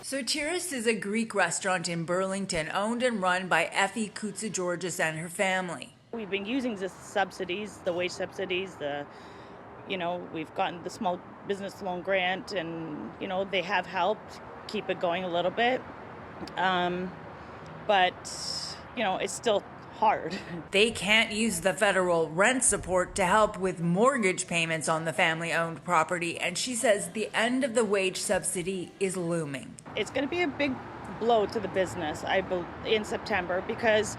Sotiris is a Greek restaurant in Burlington, owned and run by Effie Koutsageorgis and her family. We've been using the subsidies, the wage subsidies, we've gotten the small business loan grant, and, they have helped keep it going a little bit. But, it's still hard. They can't use the federal rent support to help with mortgage payments on the family-owned property, and she says the end of the wage subsidy is looming. It's going to be a big blow to the business, in September, because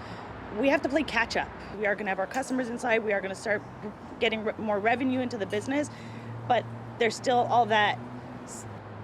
we have to play catch up. We are going to have our customers inside. We are going to start getting more revenue into the business, but there's still all that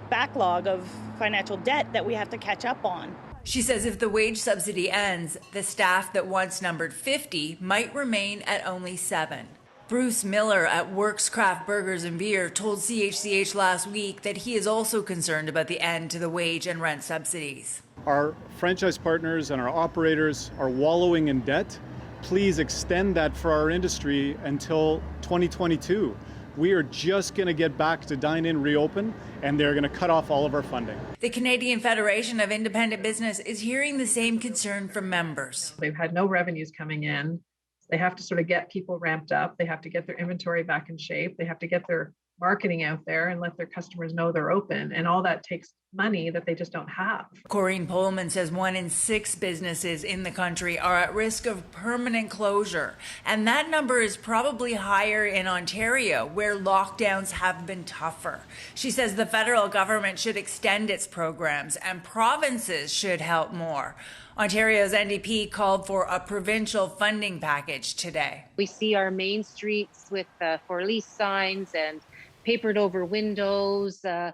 backlog of financial debt that we have to catch up on. She says if the wage subsidy ends, the staff that once numbered 50 might remain at only 7. Bruce Miller at Works Craft Burgers and Beer told CHCH last week that he is also concerned about the end to the wage and rent subsidies. Our franchise partners and our operators are wallowing in debt. Please extend that for our industry until 2022. We are just going to get back to dine-in reopen, and they're going to cut off all of our funding. The Canadian Federation of Independent Business is hearing the same concern from members. They've had no revenues coming in. They have to sort of get people ramped up. They have to get their inventory back in shape. They have to get their marketing out there and let their customers know they're open. And all that takes money that they just don't have. Corrine Pullman says 1 in 6 businesses in the country are at risk of permanent closure. And that number is probably higher in Ontario, where lockdowns have been tougher. She says the federal government should extend its programs and provinces should help more. Ontario's NDP called for a provincial funding package today. We see our main streets with for lease signs and papered over windows. And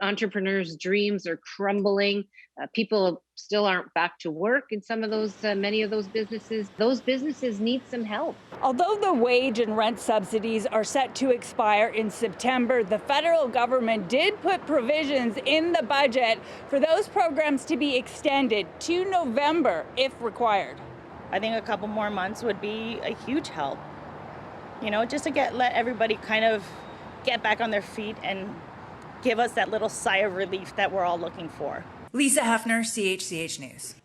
entrepreneurs' dreams are crumbling. People still aren't back to work in some of those, many of those businesses. Those businesses need some help. Although the wage and rent subsidies are set to expire in September, the federal government did put provisions in the budget for those programs to be extended to November if required. I think a couple more months would be a huge help, just to let everybody kind of get back on their feet and give us that little sigh of relief that we're all looking for. Lisa Hepfner, CHCH News.